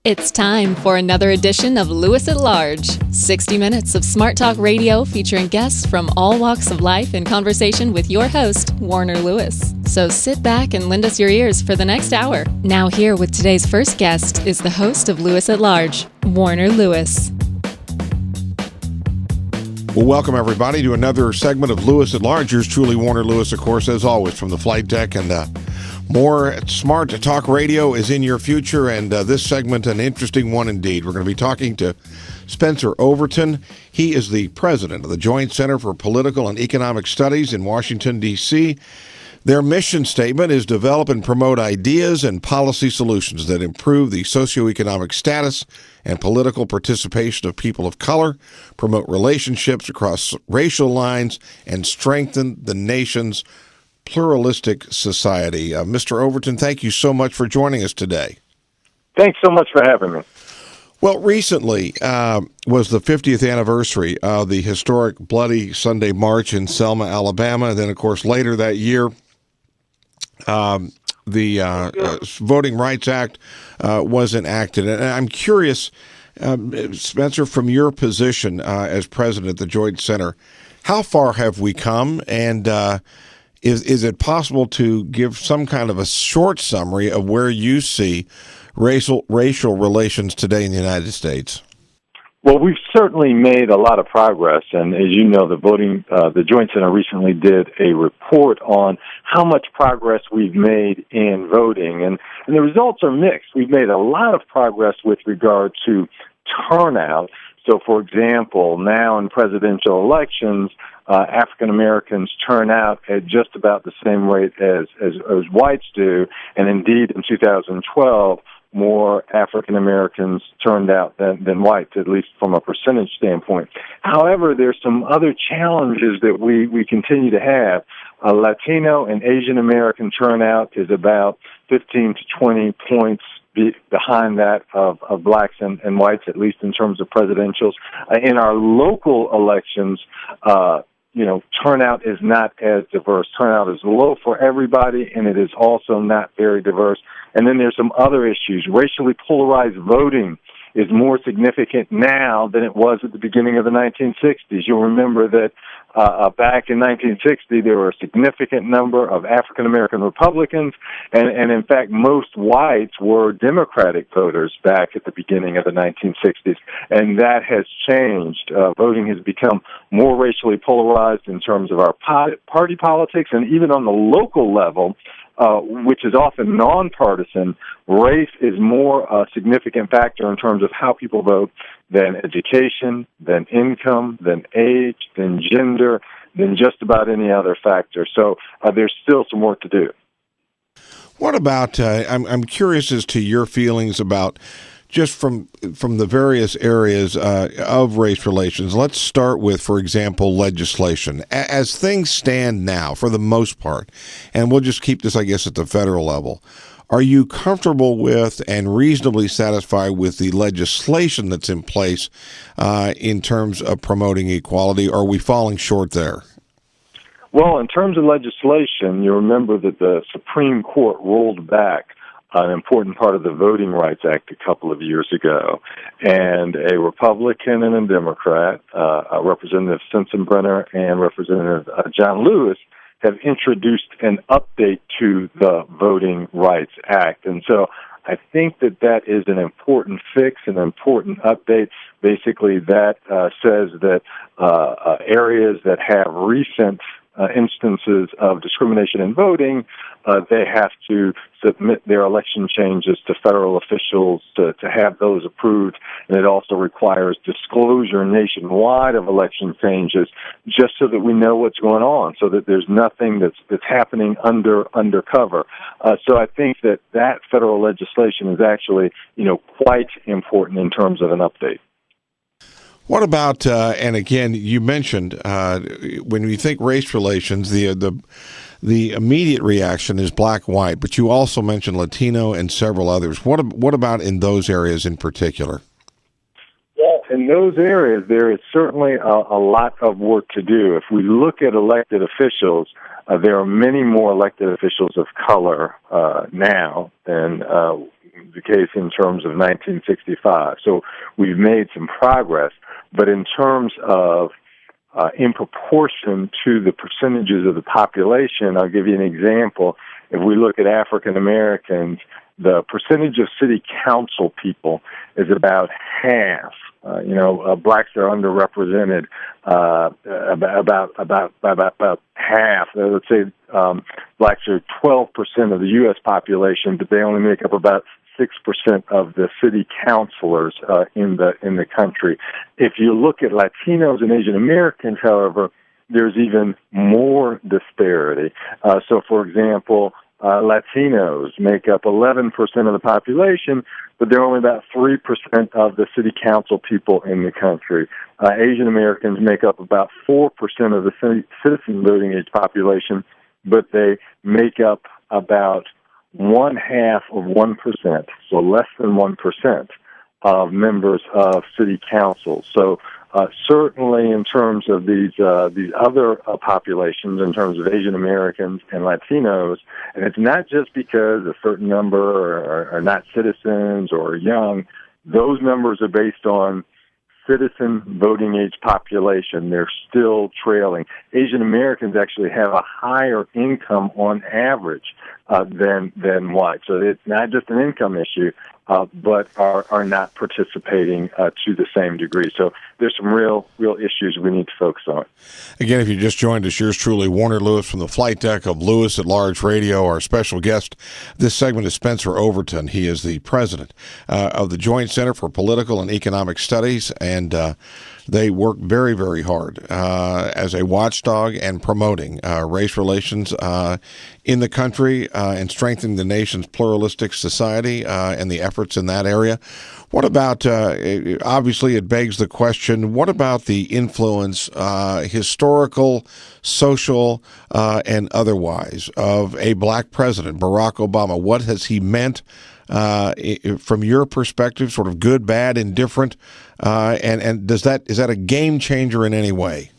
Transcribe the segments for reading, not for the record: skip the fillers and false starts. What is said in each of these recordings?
It's time for another edition of Lewis at Large, 60 minutes of smart talk radio featuring guests from all walks of life in conversation with your host, Warner Lewis. So sit back and lend us your ears for the next hour. Now here with today's first guest is the host of Lewis at Large, Warner Lewis. Well, welcome everybody to another segment of Lewis at Large. Yours truly, Warner Lewis, of course, as always, from the flight deck, and more smart talk radio is in your future, and this segment, an interesting one indeed. We're going to be talking to Spencer Overton. He is the president of the Joint Center for Political and Economic Studies in Washington, D.C. Their mission statement is develop and promote ideas and policy solutions that improve the socioeconomic status and political participation of people of color, promote relationships across racial lines, and strengthen the nation's pluralistic society. Mr. Overton, thank you so much for joining us today. Thanks so much for having me. Well, recently was the 50th anniversary of the historic Bloody Sunday March in Selma, Alabama. And then, of course, later that year, the Voting Rights Act was enacted. And I'm curious, Spencer, from your position as president of the Joint Center, how far have we come? And is it possible to give some kind of a short summary of where you see racial relations today in the United States? Well, we've certainly made a lot of progress, and as you know, the Joint Center recently did a report on how much progress we've made in voting, and the results are mixed. We've made a lot of progress with regard to turnout. So, for example, now in presidential elections, African Americans turn out at just about the same rate as whites do, and indeed in 2012, more African Americans turned out than whites, at least from a percentage standpoint. However, there's some other challenges that we continue to have. Latino and Asian American turnout is about 15 to 20 points behind that of blacks and whites, at least in terms of presidentials. In our local elections, turnout is not as diverse. Turnout is low for everybody, and it is also not very diverse. And then there's some other issues. Racially polarized voting is more significant now than it was at the beginning of the 1960s. You'll remember that back in 1960, there were a significant number of African-American Republicans, and in fact, most whites were Democratic voters back at the beginning of the 1960s, and that has changed. Voting has become more racially polarized in terms of our party politics, and even on the local level, which is often nonpartisan, race is more a significant factor in terms of how people vote than education, than income, than age, than gender, than just about any other factor. So there's still some work to do. What about, I'm curious as to your feelings about just from the various areas of race relations. Let's start with, for example, legislation. As things stand now, for the most part, and we'll just keep this, I guess, at the federal level, are you comfortable with and reasonably satisfied with the legislation that's in place in terms of promoting equality? Or are we falling short there? Well, in terms of legislation, you remember that the Supreme Court rolled back an important part of the Voting Rights Act a couple of years ago, and a Republican and a Democrat, Representative Sensenbrenner and Representative John Lewis, have introduced an update to the Voting Rights Act. And so I think that is an important fix, an important update. Basically, that says that areas that have recent instances of discrimination in voting, they have to submit their election changes to federal officials to have those approved, and it also requires disclosure nationwide of election changes just so that we know what's going on, so that there's nothing that's happening undercover. So I think that federal legislation is actually, quite important in terms of an update. What about, and again, you mentioned when you think race relations, the immediate reaction is black-white, but you also mentioned Latino and several others. What about in those areas in particular? Well, in those areas, there is certainly a lot of work to do. If we look at elected officials, there are many more elected officials of color now than the case in terms of 1965. So we've made some progress, but in terms of in proportion to the percentages of the population, I'll give you an example. If we look at African Americans, the percentage of city council people is about half. Blacks are underrepresented about half. Let's say blacks are 12% of the U.S. population, but they only make up about 6% of the city councilors in the country. If you look at Latinos and Asian Americans, however, there's even more disparity. So, for example, Latinos make up 11% of the population, but they're only about 3% of the city council people in the country. Asian Americans make up about 4% of the citizen voting age population, but they make up about 0.5%, so less than 1% of members of city council. So certainly in terms of these other populations, in terms of Asian Americans and Latinos, and it's not just because a certain number are not citizens or young. Those numbers are based on citizen voting age population. They're still trailing. Asian Americans actually have a higher income on average than white. So it's not just an income issue, but are not participating to the same degree. So there's some real issues we need to focus on. Again, if you just joined us, yours truly, Warner Lewis from the flight deck of Lewis at Large Radio. Our special guest this segment is Spencer Overton. He is the president of the Joint Center for Political and Economic Studies, and they work very, very hard as a watchdog and promoting race relations in the country and strengthening the nation's pluralistic society and the efforts in that area. What about, obviously it begs the question, what about the influence, historical, social, and otherwise, of a black president, Barack Obama? What has he meant from your perspective, sort of good, bad, indifferent, and is that a game changer in any way?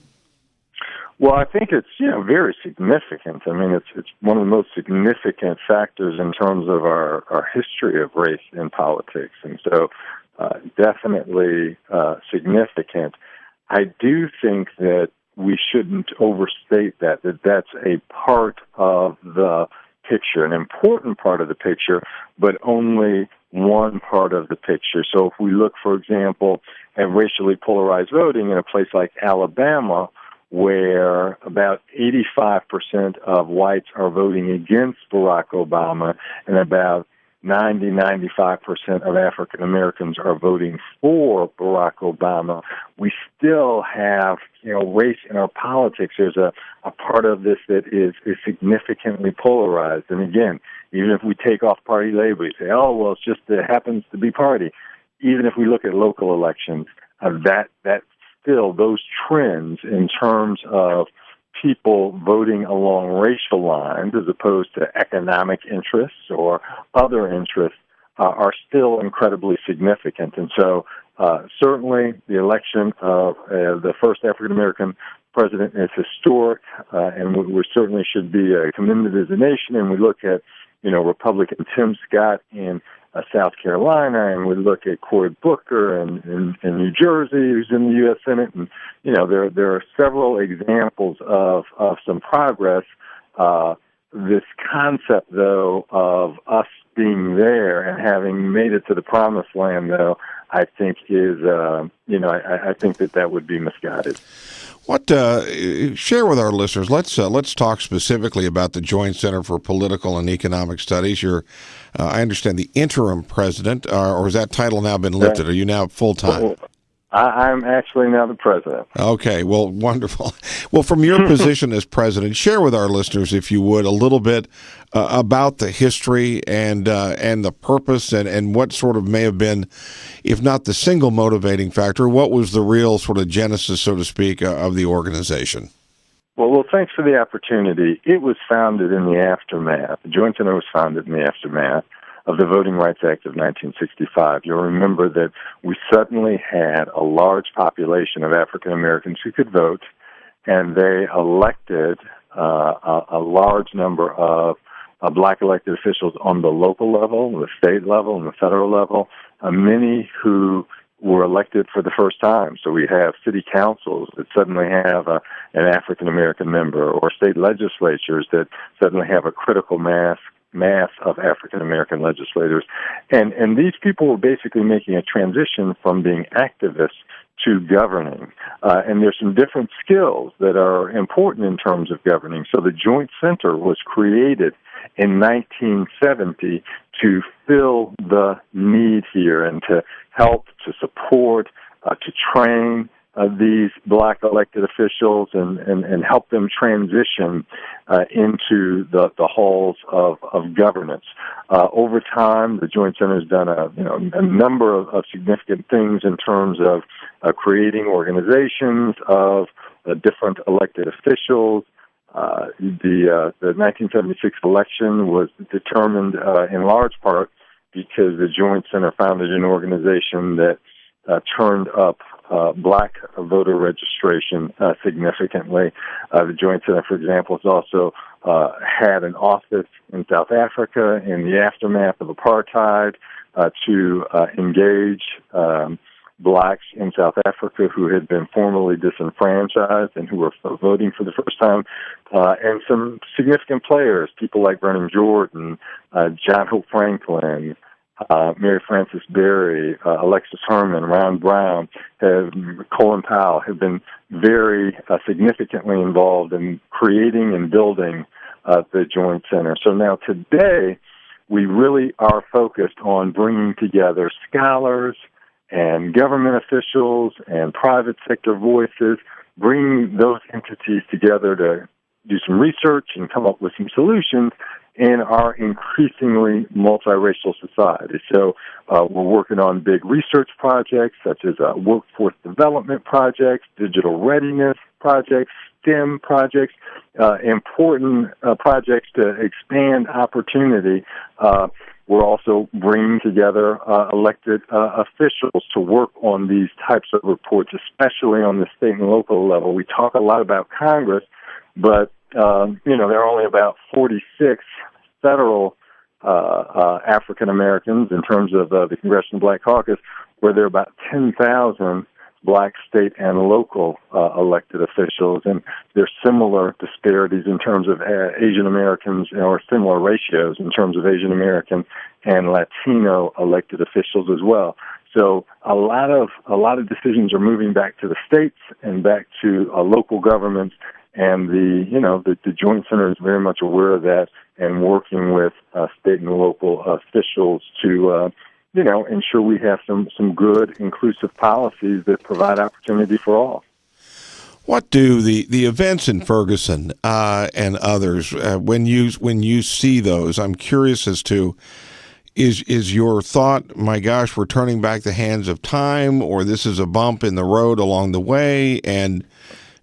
Well, I think it's very significant. I mean, it's one of the most significant factors in terms of our history of race in politics, and so definitely significant. I do think that we shouldn't overstate that's a part of the picture, an important part of the picture, but only one part of the picture. So if we look, for example, at racially polarized voting in a place like Alabama, where about 85% of whites are voting against Barack Obama and about 95% of African Americans are voting for Barack Obama, we still have, race in our politics. There's a part of this that is significantly polarized. And again, even if we take off party label, we say, oh, well, it happens to be party. Even if we look at local elections, that still, those trends in terms of people voting along racial lines as opposed to economic interests or other interests are still incredibly significant. And so certainly the election of the first African-American president is historic, and we certainly should be commended as a nation. And we look at, Republican Tim Scott in South Carolina, and we look at Cory Booker in New Jersey, who's in the U.S. Senate, and there are several examples of some progress. This concept, though, of us being there and having made it to the promised land, though, I think is I think that would be misguided. What share with our listeners? Let's talk specifically about the Joint Center for Political and Economic Studies. You're, I understand, the interim president, or has that title now been lifted? Are you now full time? Well, I'm actually now the president. Okay, well, wonderful. Well, from your position as president, share with our listeners, if you would, a little bit about the history and the purpose and what sort of may have been, if not the single motivating factor, what was the real sort of genesis, so to speak, of the organization? Well, thanks for the opportunity. It was founded in the aftermath. The Joint Center was founded in the aftermath of the Voting Rights Act of 1965. You'll remember that we suddenly had a large population of African Americans who could vote, and they elected a large number of black elected officials on the local level, the state level, and the federal level, many who were elected for the first time. So we have city councils that suddenly have an African-American member, or state legislatures that suddenly have a critical mass of African-American legislators. And these people were basically making a transition from being activists to governing. And there's some different skills that are important in terms of governing. So the Joint Center was created in 1970 to fill the need here and to help, to support, to train these black elected officials and help them transition into the halls of governance. Over time, the Joint Center has done a number of significant things in terms of creating organizations of different elected officials. The 1976 election was determined in large part because the Joint Center founded an organization that turned up black voter registration significantly. The Joint Center, for example, has also had an office in South Africa in the aftermath of apartheid to engage blacks in South Africa who had been formerly disenfranchised and who were voting for the first time, and some significant players, people like Vernon Jordan, John Hope Franklin, Mary Frances Berry, Alexis Herman, Ron Brown, Colin Powell have been very significantly involved in creating and building the Joint Center. So now today, we really are focused on bringing together scholars and government officials and private sector voices, bringing those entities together to do some research and come up with some solutions in our increasingly multiracial society. So we're working on big research projects such as workforce development projects, digital readiness projects, STEM projects, important projects to expand opportunity. We're also bringing together elected officials to work on these types of reports, especially on the state and local level. We talk a lot about Congress, but there are only about 46 federal African Americans in terms of the Congressional Black Caucus, where there are about 10,000 black state and local elected officials, and there's similar disparities in terms of Asian Americans, or similar ratios in terms of Asian American and Latino elected officials as well. So a lot of decisions are moving back to the states and back to local governments, and the Joint Center is very much aware of that and working with state and local officials to ensure we have some good, inclusive policies that provide opportunity for all. What do the events in Ferguson and others, when you see those, I'm curious as to, is your thought, my gosh, we're turning back the hands of time, or this is a bump in the road along the way? And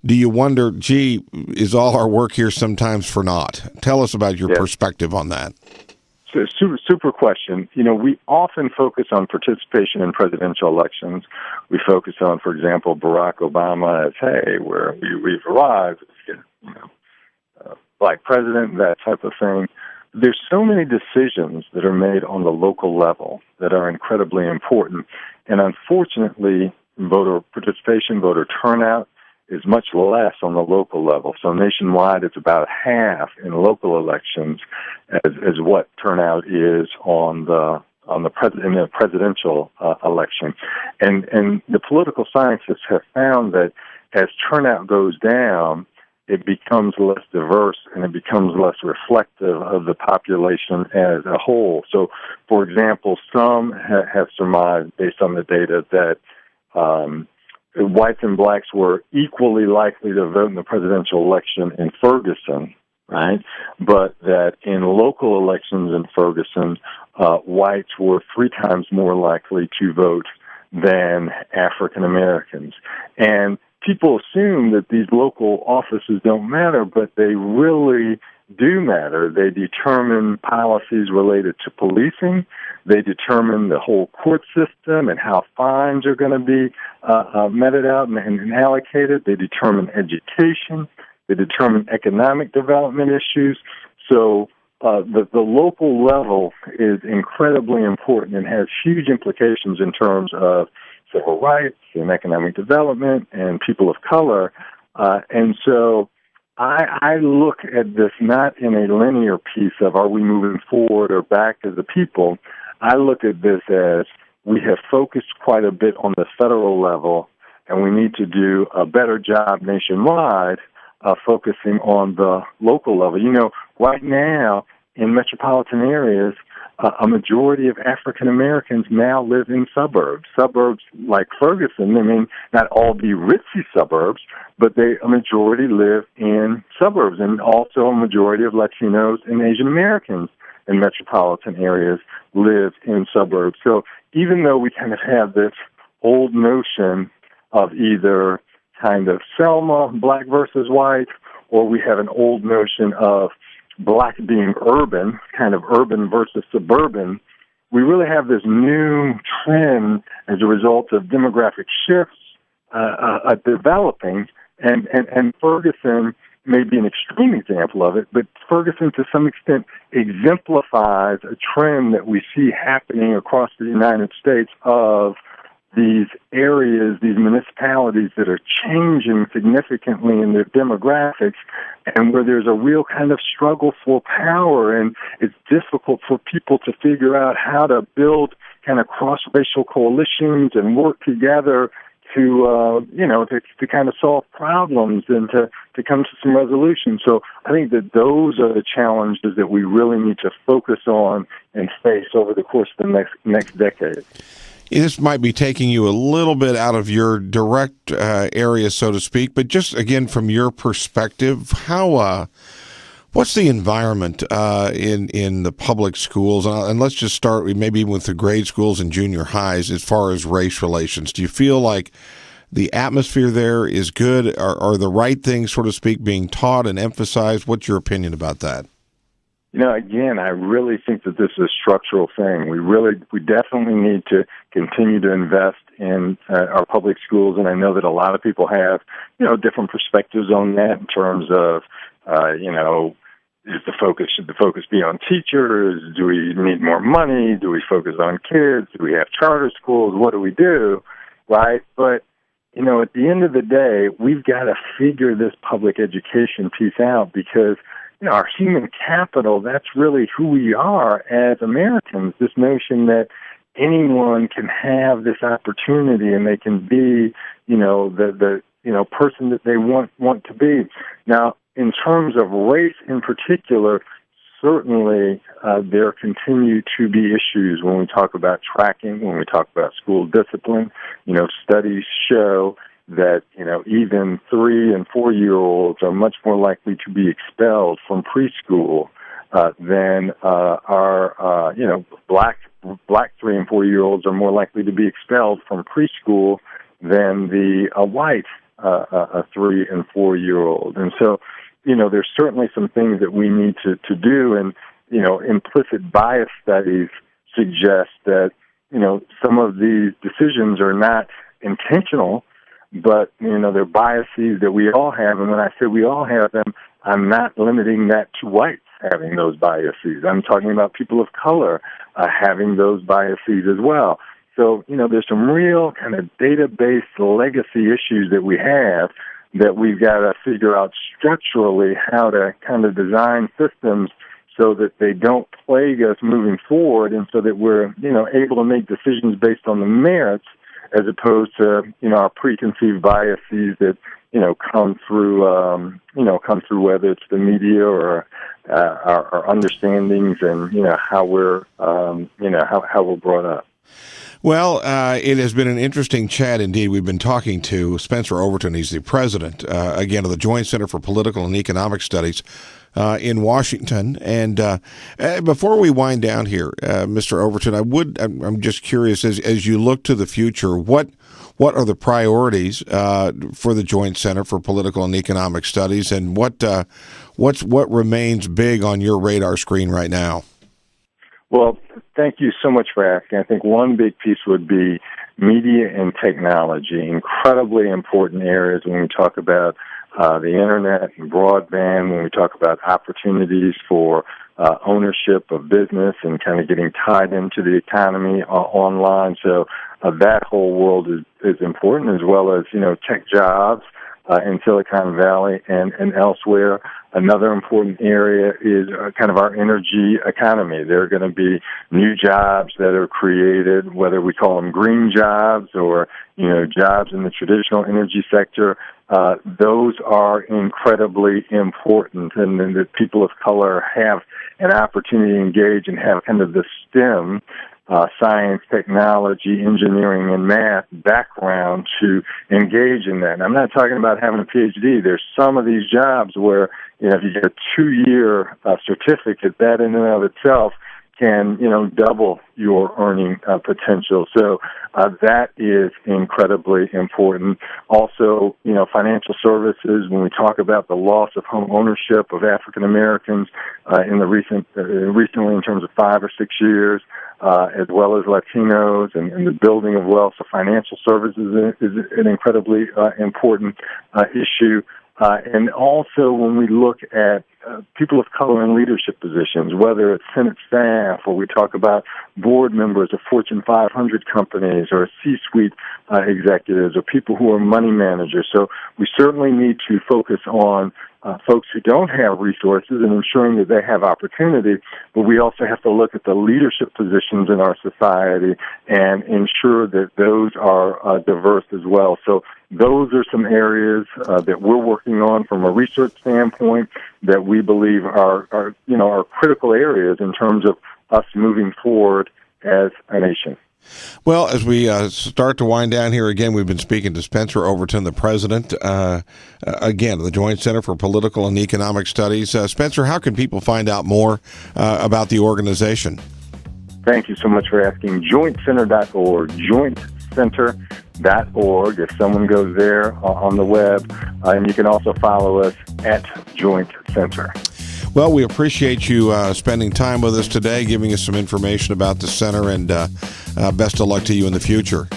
do you wonder, gee, is all our work here sometimes for naught? Tell us about your perspective on that. So, super question. We often focus on participation in presidential elections. We focus on, for example, Barack Obama as, hey, we've arrived, black president, that type of thing. There's so many decisions that are made on the local level that are incredibly important. And unfortunately, voter participation, voter turnout is much less on the local level. So nationwide, it's about half in local elections as what turnout is in the presidential election. And the political scientists have found that as turnout goes down, it becomes less diverse and it becomes less reflective of the population as a whole. So, for example, some have surmised, based on the data, that whites and blacks were equally likely to vote in the presidential election in Ferguson, right? But that in local elections in Ferguson, whites were 3 times more likely to vote than African Americans. And people assume that these local offices don't matter, but they really do matter. They determine policies related to policing. They determine the whole court system and how fines are going to be meted out and allocated. They determine education. They determine economic development issues. So the local level is incredibly important and has huge implications in terms of civil rights and economic development and people of color. And so I look at this not in a linear piece of are we moving forward or back as a people. I look at this as we have focused quite a bit on the federal level, and we need to do a better job nationwide focusing on the local level. You know, right now in metropolitan areas, a majority of African Americans now live in suburbs. Suburbs like Ferguson, I mean, not all the ritzy suburbs, but a majority live in suburbs, and also a majority of Latinos and Asian Americans in metropolitan areas live in suburbs. So even though we kind of have this old notion of either kind of Selma, black versus white, or we have an old notion of black being urban, kind of urban versus suburban, we really have this new trend as a result of demographic shifts developing, and Ferguson may be an extreme example of it, but Ferguson to some extent exemplifies a trend that we see happening across the United States of these areas, these municipalities that are changing significantly in their demographics, and where there's a real kind of struggle for power, and it's difficult for people to figure out how to build kind of cross-racial coalitions and work together to kind of solve problems and to come to some resolution. So I think that those are the challenges that we really need to focus on and face over the course of the next decade. This might be taking you a little bit out of your direct area, so to speak, but just again from your perspective, what's the environment in the public schools? And let's just start maybe with the grade schools and junior highs as far as race relations. Do you feel like the atmosphere there is good? Are the right things, so to speak, being taught and emphasized? What's your opinion about that? You know, again, I really think that this is a structural thing. We definitely need to continue to invest in our public schools, and I know that a lot of people have, different perspectives on that in terms of, should the focus be on teachers? Do we need more money? Do we focus on kids? Do we have charter schools? What do we do? Right? But, at the end of the day, we've got to figure this public education piece out because our human capital, that's really who we are as Americans, this notion that anyone can have this opportunity and they can be, the person that they want to be. Now, in terms of race in particular, certainly there continue to be issues when we talk about tracking, when we talk about school discipline. Studies show that, even 3- and 4-year-olds are much more likely to be expelled from preschool than our black 3- and 4-year-olds are more likely to be expelled from preschool than the white 3- and 4-year-old. And so, there's certainly some things that we need to do, and, implicit bias studies suggest that, some of these decisions are not intentional, but, they're biases that we all have. And when I say we all have them, I'm not limiting that to whites having those biases. I'm talking about people of color having those biases as well. So, there's some real kind of database legacy issues that we have that we've got to figure out structurally how to kind of design systems so that they don't plague us moving forward, and so that we're, able to make decisions based on the merits as opposed to, our preconceived biases that, come through whether it's the media or our understandings and, how we're, how we're brought up. Well, it has been an interesting chat indeed. We've been talking to Spencer Overton. He's the president, again, of the Joint Center for Political and Economic Studies in Washington. And before we wind down here, Mr. Overton, I'm just curious, as you look to the future, what are the priorities for the Joint Center for Political and Economic Studies, and what remains big on your radar screen right now? Well, thank you so much for asking. I think one big piece would be media and technology, incredibly important areas when we talk about the internet and broadband, when we talk about opportunities for ownership of business and kind of getting tied into the economy online. So that whole world is important, as well as, tech jobs in Silicon Valley and elsewhere. Another important area is kind of our energy economy. There are going to be new jobs that are created, whether we call them green jobs or, jobs in the traditional energy sector. Those are incredibly important, and then the people of color have an opportunity to engage and have kind of the STEM, science, technology, engineering, and math background to engage in that. And I'm not talking about having a PhD. There's some of these jobs where, if you get a 2-year certificate, that in and of itself can, double your earning potential. So that is incredibly important. Also, financial services, when we talk about the loss of home ownership of African Americans recently in terms of 5 or 6 years, as well as Latinos and the building of wealth. So financial services is an incredibly important issue. And also when we look at people of color in leadership positions, whether it's Senate staff or we talk about board members of Fortune 500 companies or C-suite executives or people who are money managers. So we certainly need to focus on folks who don't have resources and ensuring that they have opportunity, but we also have to look at the leadership positions in our society and ensure that those are diverse as well. So those are some areas that we're working on from a research standpoint that we believe are critical areas in terms of us moving forward as a nation. Well, as we start to wind down here again, we've been speaking to Spencer Overton, the president, again, of the Joint Center for Political and Economic Studies. Spencer, how can people find out more about the organization? Thank you so much for asking. JointCenter.org, JointCenter.org. If someone goes there on the web, and you can also follow us at Joint Center. Well, we appreciate you spending time with us today, giving us some information about the center, and best of luck to you in the future.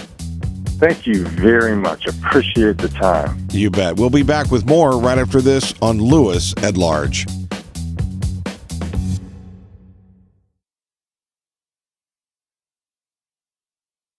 Thank you very much. Appreciate the time. You bet. We'll be back with more right after this on Lewis at Large.